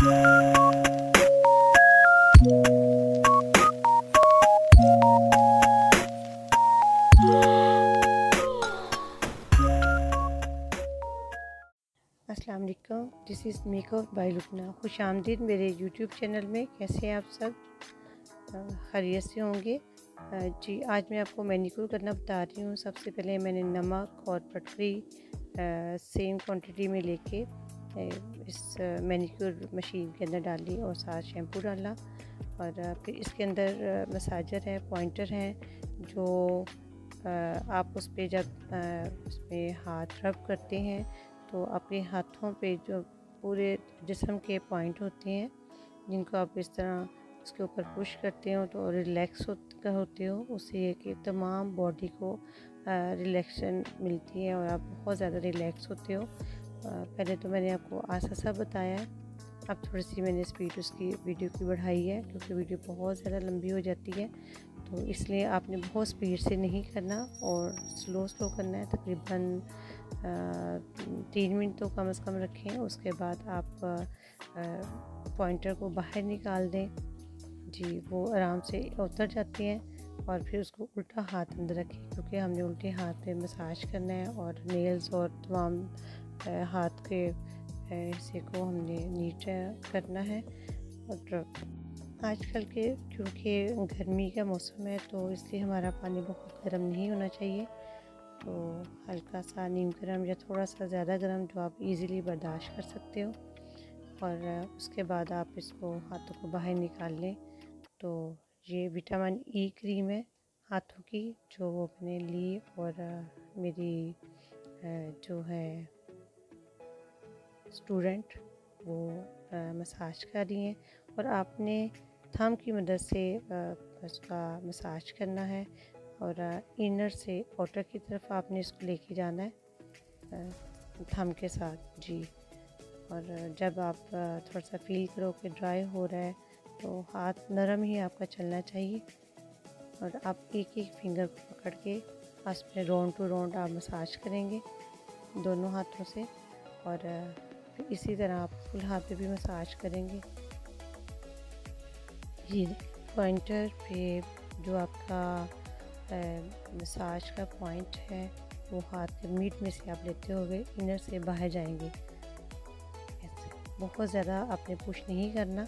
अस्सलाम वालेकुम, this is makeup bye लुकना। खुश आमदीद मेरे यूट्यूब चैनल में। कैसे हैं आप सब? खैरियत से होंगे। जी, आज मैं आपको मैनीक्योर करना बता रही हूँ। सबसे पहले मैंने नमक और पटरी सेम क्वांटिटी में लेके इस मैनीक्योर मशीन के अंदर डाली और साथ शैम्पू डाला। और फिर इसके अंदर मसाजर है, पॉइंटर हैं, जो आप उस पर जब उसमें हाथ रब करते हैं तो अपने हाथों पे जो पूरे जिस्म के पॉइंट होते हैं, जिनको आप इस तरह उसके ऊपर पुश करते हो तो रिलैक्स होते हो, उससे ये कि तमाम बॉडी को रिलैक्सन मिलती है और आप बहुत ज़्यादा रिलैक्स होते हो। पहले तो मैंने आपको आसा सा बताया है, अब थोड़ी सी मैंने स्पीड उसकी वीडियो की बढ़ाई है क्योंकि वीडियो बहुत ज़्यादा लंबी हो जाती है, तो इसलिए आपने बहुत स्पीड से नहीं करना और स्लो करना है। तकरीबन 3 मिनट तो कम से कम रखें। उसके बाद आप पॉइंटर को बाहर निकाल दें। जी, वो आराम से उतर जाती हैं। और फिर उसको उल्टा हाथ अंदर रखें क्योंकि हमने उल्टे हाथ पे मसाज करना है और नेल्स और तमाम हाथ के हिस्से को हमने नीट करना है। और आजकल के क्योंकि गर्मी का मौसम है तो इसलिए हमारा पानी बहुत गर्म नहीं होना चाहिए, तो हल्का सा नीम गर्म या थोड़ा सा ज़्यादा गर्म जो आप इजीली बर्दाश्त कर सकते हो। और उसके बाद आप इसको हाथों को बाहर निकाल लें। तो ये विटामिन ई क्रीम है हाथों की, जो वो मैंने ली और मेरी जो है स्टूडेंट वो मसाज कर रही हैं। और आपने थंब की मदद से उसका मसाज करना है और इनर से आउटर की तरफ आपने इसको लेके जाना है थंब के साथ। जी, और जब आप थोड़ा सा फील करो कि ड्राई हो रहा है तो हाथ नरम ही आपका चलना चाहिए और आप एक एक फिंगर को पकड़ के उस पर राउंड टू राउंड आप मसाज करेंगे दोनों हाथों से। और फिर इसी तरह आप फुल हाथ पे भी मसाज करेंगे। ये पॉइंटर पे जो आपका मसाज का पॉइंट है वो हाथ के मिड में से आप लेते हुए इनर से बाहर जाएंगे। ऐसे बहुत ज़्यादा आपने पुश नहीं करना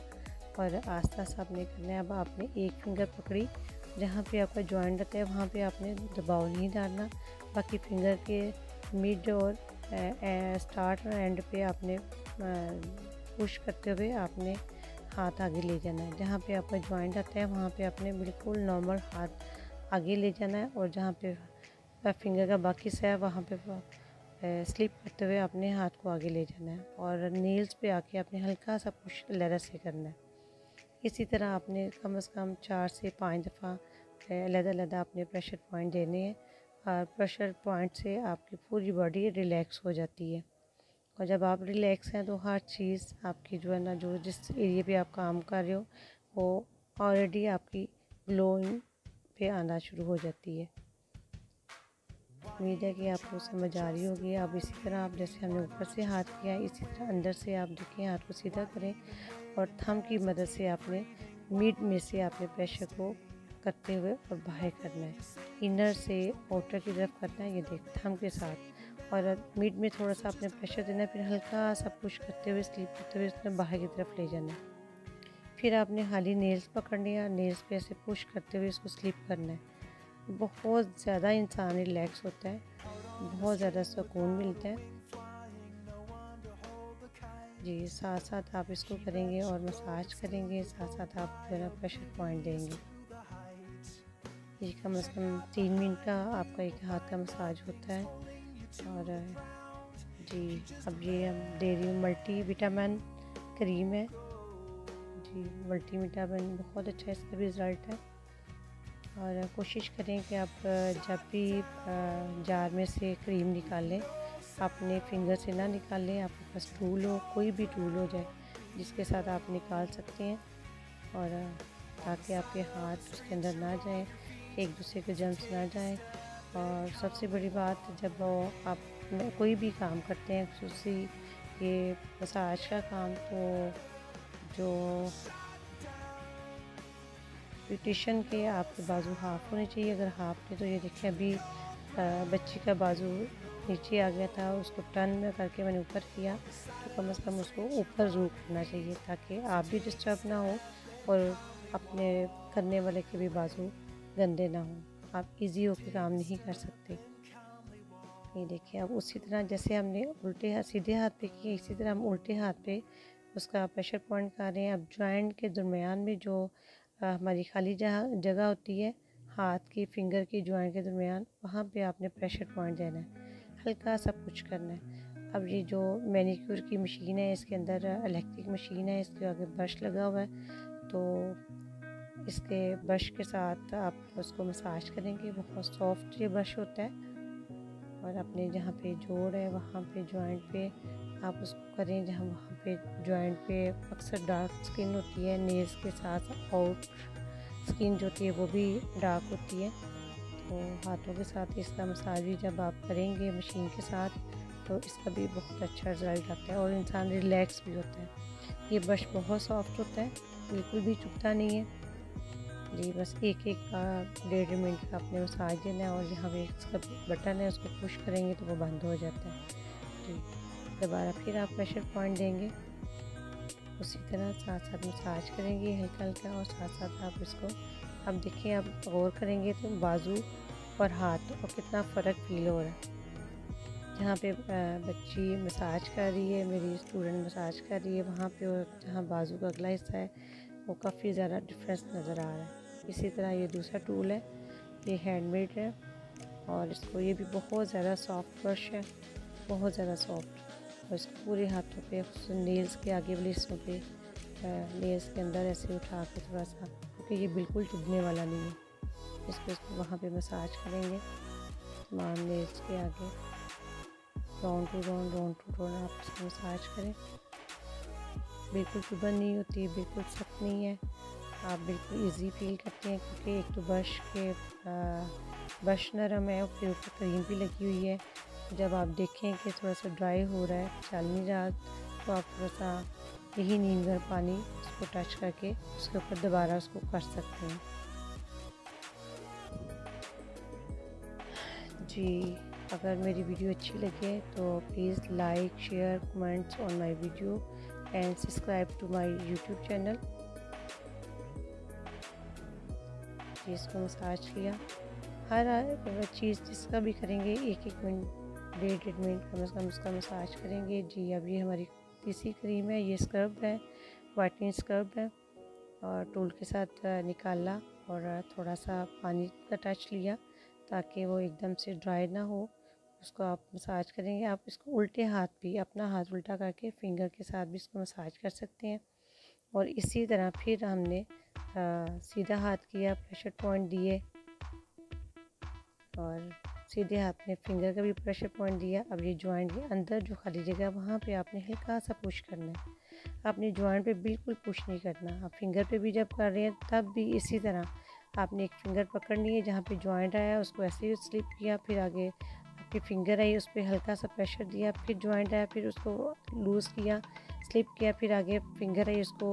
और आस्ता आस्ता आपने करना है। अब आपने एक फिंगर पकड़ी, जहाँ पे आपका जॉइंट रहता है वहाँ पे आपने दबाव नहीं डालना। बाकी फिंगर के मिड और स्टार्ट और एंड पे आपने पुश करते हुए आपने हाथ आगे ले जाना है। जहाँ पे आपका जॉइंट आता है वहाँ पे आपने बिल्कुल नॉर्मल हाथ आगे ले जाना है और जहाँ पे फिंगर का बाकी हिस्सा है वहाँ पे स्लिप करते हुए अपने हाथ को आगे ले जाना है और नेल्स पे आके आपने हल्का सा पुश लहरा से करना है। इसी तरह आपने कम से कम 4 से 5 दफ़ा अलग-अलग आपने प्रेशर पॉइंट देने हैं और प्रेशर पॉइंट से आपकी पूरी बॉडी रिलैक्स हो जाती है। और जब आप रिलैक्स हैं तो हर चीज़ आपकी जो है ना, जो जिस एरिया पे आप काम कर रहे हो वो ऑलरेडी आपकी ग्लोइंग पे आना शुरू हो जाती है। उम्मीद है कि आपको समझ आ रही होगी। अब इसी तरह आप जैसे हमने ऊपर से हाथ किया इसी तरह अंदर से आप देखें, हाथ को सीधा करें और थंब की मदद से आपने मिड में से आपने प्रेशर को करते हुए और बाहर करना है। इनर से आउटर की तरफ करना है, ये देख थंब के साथ। और मिड में थोड़ा सा आपने प्रेशर देना है, फिर हल्का सा पुश करते हुए स्लिप करते हुए उसने बाहर की तरफ ले जाना है। फिर आपने खाली नेल्स पकड़ने या नेल्स पे ऐसे पुश करते हुए इसको स्लिप करना है। बहुत ज़्यादा इंसान रिलैक्स होता है, बहुत ज़्यादा सुकून मिलता है। जी, साथ साथ आप इसको करेंगे और मसाज करेंगे, साथ साथ आप जो है प्रेशर पॉइंट देंगे। ये कम से कम 3 मिनट का आपका एक हाथ का मसाज होता है। और जी, अब ये हम दे रही हूँ मल्टी विटामिन क्रीम है। जी, मल्टी विटामिन बहुत अच्छा इसका भी रिज़ल्ट है। और कोशिश करें कि आप जब भी जार में से क्रीम निकालें अपने फिंगर से ना निकालें। आपके पास टूल हो, कोई भी टूल हो जाए जिसके साथ आप निकाल सकते हैं, और ताकि आपके हाथ उसके अंदर ना जाए, एक दूसरे के जर्म्स ना जाए। और सबसे बड़ी बात, जब आप कोई भी काम करते हैं, खुसूसी ये मसाज का काम, तो जो ब्यूटिशन के आपके बाजू हाफ होने चाहिए। अगर हाफ थे तो ये देखिए अभी बच्ची का बाजू नीचे आ गया था, उसको टर्न में करके मैंने ऊपर किया, तो कम से कम उसको ऊपर ज़रूर करना चाहिए ताकि आप भी डिस्टर्ब ना हो और अपने करने वाले के भी बाजू गंदे ना हो, आप इजी होकर काम नहीं कर सकते। ये देखिए अब उसी तरह जैसे हमने उल्टे हाथ सीधे हाथ पे किए, इसी तरह हम उल्टे हाथ पे उसका प्रेशर पॉइंट कर रहे हैं। अब जॉइंट के दरमियान में जो हमारी खाली जगह होती है हाथ की फिंगर की जॉइंट के दरमियान, वहाँ पे आपने प्रेशर पॉइंट देना है, हल्का सा पुश करना है। अब ये जो मैनीक्योर की मशीन है, इसके अंदर इलेक्ट्रिक मशीन है, इसके आगे ब्रश लगा हुआ है, तो इसके ब्रश के साथ आप उसको मसाज करेंगे। बहुत सॉफ्ट ये ब्रश होता है और अपने जहाँ पे जोड़ है वहाँ पे जॉइंट पे आप उसको करें, जहाँ वहाँ पे जॉइंट पे अक्सर डार्क स्किन होती है, नेल्स के साथ आउट स्किन जो होती है वो भी डार्क होती है। तो हाथों के साथ इसका मसाज भी जब आप करेंगे मशीन के साथ तो इसका भी बहुत अच्छा रिज़ल्ट आता है और इंसान रिलैक्स भी होता है। ये ब्रश बहुत सॉफ्ट होता है, बिल्कुल भी चुभता नहीं है जी। बस एक एक का 1.5 मिनट का आपने मसाज देना है और यहाँ पे इसका बटन है, उसको पुश करेंगे तो वो बंद हो जाता है जी। दोबारा फिर आप प्रेशर पॉइंट देंगे, उसी तरह साथ साथ मसाज करेंगे हल्का हल्का और साथ साथ आप इसको अब देखिए आप गौर करेंगे तो बाजू और हाथ और कितना फ़र्क फील हो रहा है। जहाँ पे बच्ची मसाज कर रही है, मेरी स्टूडेंट मसाज कर रही है, वहाँ पे जहाँ बाजू का अगला हिस्सा है वो काफ़ी ज़्यादा डिफरेंस नज़र आ रहा है। इसी तरह ये दूसरा टूल है, ये हैंडमेड है और इसको ये भी बहुत ज़्यादा सॉफ्ट ब्रश है, बहुत ज़्यादा सॉफ्ट, और इसको पूरे हाथों पे नेल्स के आगे वाले हिस्सों पे नेल्स के अंदर ऐसे उठा के थोड़ा सा, क्योंकि ये बिल्कुल चुभने वाला नहीं है। इसको वहाँ पे मसाज करेंगे तमाम नेल्स के आगे, राउंड टू राउंड आप इसको मसाज करें। बिल्कुल चुभन नहीं होती, बिल्कुल सख्त नहीं है, आप बिल्कुल इजी फील करते हैं क्योंकि एक तो ब्रश नरम है और फिर ऊपर क्रीम भी लगी हुई है। जब आप देखें कि थोड़ा सा ड्राई हो रहा है, चल नहीं रहा, तो आप थोड़ा सा यही नीम गर्म पानी उसको टच करके उसके ऊपर दोबारा उसको कर सकते हैं जी। अगर मेरी वीडियो अच्छी लगे तो please like share comments on my video and subscribe to my YouTube channel. इसको मसाज किया, हर चीज़ जिसका भी करेंगे 1-1 मिनट 1.5 मिनट कम से कम उसका मसाज करेंगे जी। अब ये हमारी तीसरी क्रीम है, ये स्क्रब है, वाइटनिंग स्क्रब है, और टूल के साथ निकाला और थोड़ा सा पानी का टच लिया ताकि वो एकदम से ड्राई ना हो, उसको आप मसाज करेंगे। आप इसको उल्टे हाथ भी, अपना हाथ उल्टा करके फिंगर के साथ भी इसको मसाज कर सकते हैं। और इसी तरह फिर हमने सीधा हाथ किया, प्रेशर पॉइंट दिए और सीधे हाथ में फिंगर का भी प्रेशर पॉइंट दिया। अब ये जॉइंट के अंदर जो खाली जगह वहाँ पे आपने हल्का सा पुश करना है, आपने जॉइंट पे बिल्कुल पुश नहीं करना। आप फिंगर पे भी जब कर रहे हैं तब भी इसी तरह आपने एक फिंगर पकड़नी है, जहाँ पे जॉइंट आया उसको ऐसे ही स्लिप किया, फिर आगे आपकी फिंगर आई उस पर हल्का सा प्रेशर दिया, फिर जॉइंट आया फिर उसको लूज़ किया, स्लिप किया, फिर आगे फिंगर आई उसको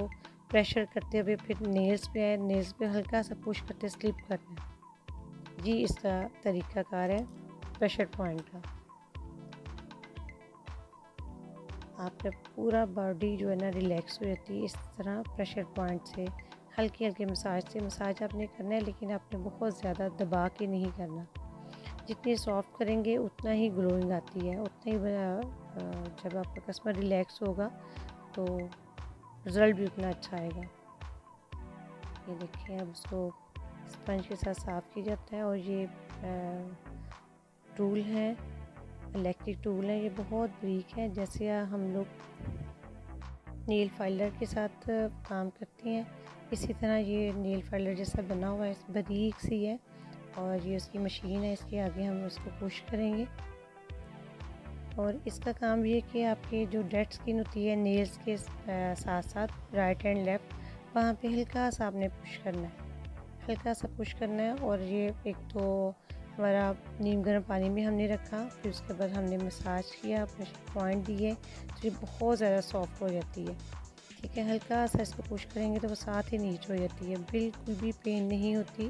प्रेशर करते हुए फिर नेल्स पे आए, नेल्स पे हल्का सा पुश करते स्लिप करना जी। इसका तरीक़ाकार है प्रेशर पॉइंट का। आपका पूरा बॉडी जो है ना रिलैक्स हो जाती है इस तरह प्रेशर पॉइंट से, हल्के हल्के मसाज से। मसाज आपने करना है लेकिन आपने बहुत ज़्यादा दबा के नहीं करना, जितनी सॉफ्ट करेंगे उतना ही ग्लोइंग आती है, उतना ही जब आपका कस्टमर रिलैक्स होगा तो रिज़ल्ट भी उतना अच्छा आएगा। ये देखिए अब उसको स्पंज के साथ साफ़ किया जाता है। और ये टूल है, इलेक्ट्रिक टूल है, ये बहुत बारीक है, जैसे हम लोग नेल फाइलर के साथ काम करते हैं इसी तरह ये नेल फाइलर जैसा बना हुआ है, बारीक सी है, और ये उसकी मशीन है, इसके आगे हम इसको पुश करेंगे। और इसका काम ये है कि आपकी जो डेड स्किन होती है नेल्स के साथ साथ राइट एंड लेफ़्ट, वहाँ पे हल्का सा आपने पुश करना है, हल्का सा पुश करना है। और ये एक तो हमारा नीम गर्म पानी में हमने रखा, फिर उसके बाद हमने मसाज किया, प्रेशर पॉइंट दिए, तो ये बहुत ज़्यादा सॉफ्ट हो जाती है, ठीक देखें हल्का सा इसको पुश करेंगे तो वो साथ ही नीचे हो जाती है, बिल्कुल भी पेन नहीं होती।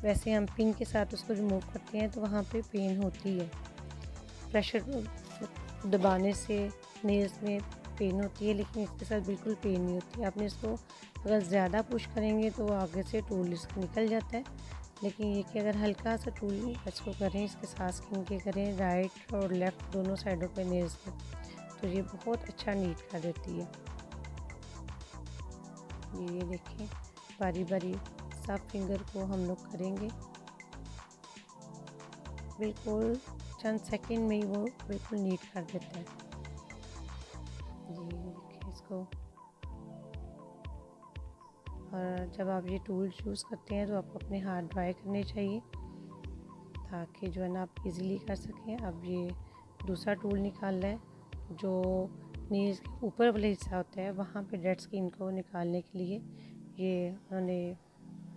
वैसे हम पिन के साथ उसको रिमूव करते हैं तो वहाँ पे पेन होती है, प्रेशर दबाने से नेल्स में पेन होती है, लेकिन इसके साथ बिल्कुल पेन नहीं होती। आपने इसको अगर ज़्यादा पुश करेंगे तो आगे से टूल इसका निकल जाता है, लेकिन ये कि अगर हल्का सा टूल इसको करें, इसके साथ स्किन के करें, राइट और लेफ़्ट दोनों साइडों पे नेल्स पे, तो ये बहुत अच्छा नीट कर देती है। ये देखें बारी बारी सब फिंगर को हम लोग करेंगे, बिल्कुल चंद सेकंड में ही वो बिल्कुल नीट कर देता है। जी देखिए इसको। और जब आप ये टूल यूज़ करते हैं तो आपको अपने हाथ ड्राई करने चाहिए ताकि जो है ना आप इजीली कर सकें। अब ये दूसरा टूल निकालना है, जो नीज के ऊपर वाला हिस्सा होता है वहाँ पे डेड स्किन को निकालने के लिए ये उन्होंने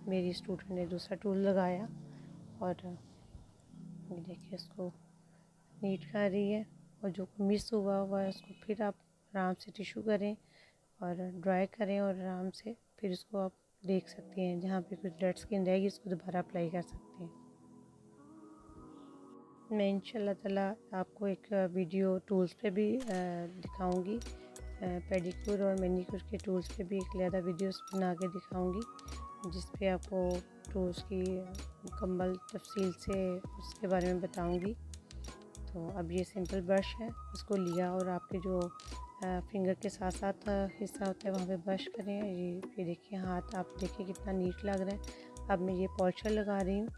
मेरी स्टूडेंट ने दूसरा टूल लगाया और ये देखिए इसको नीट कर रही है। और जो मिस हुआ है उसको फिर आप आराम से टिश्यू करें और ड्राई करें और आराम से फिर उसको आप देख सकते हैं, जहाँ पे कुछ डेड स्किन रहेगी उसको दोबारा अप्लाई कर सकते हैं। मैं इंशाल्लाह ताला आपको एक वीडियो टूल्स पे भी दिखाऊंगी, पेडिक्योर और मैनिक्योर के टूल्स पे भी एक ज़्यादा वीडियोस बना के दिखाऊंगी, जिस पे आपको टूल्स की मुकम्मल तफसील से उसके बारे में बताऊंगी। तो अब ये सिंपल ब्रश है, उसको लिया और आपके जो फिंगर के साथ साथ हिस्सा होता है वहाँ पे ब्रश करें। ये देखिए हाथ आप देखिए कितना नीट लग रहा है। अब मैं ये पॉलिशर लगा रही हूँ।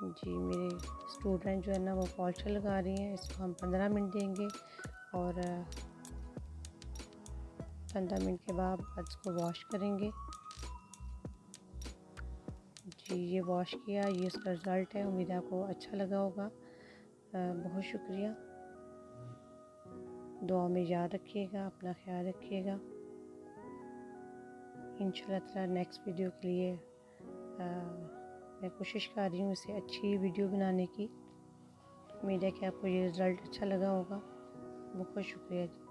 जी मेरे स्टूडेंट जो है ना वो पॉलिशर लगा रही हैं। इसको हम 15 मिनट देंगे और 15 मिनट के बाद इसको वॉश करेंगे। जी ये वॉश किया, ये इसका रिज़ल्ट है। उम्मीद है आपको अच्छा लगा होगा। बहुत शुक्रिया। दुआ में याद रखिएगा, अपना ख्याल रखिएगा। इंशाल्लाह ताला नेक्स्ट वीडियो के लिए मैं कोशिश कर रही हूँ इसे अच्छी वीडियो बनाने की। उम्मीद है कि आपको ये रिज़ल्ट अच्छा लगा होगा। बहुत शुक्रिया जी।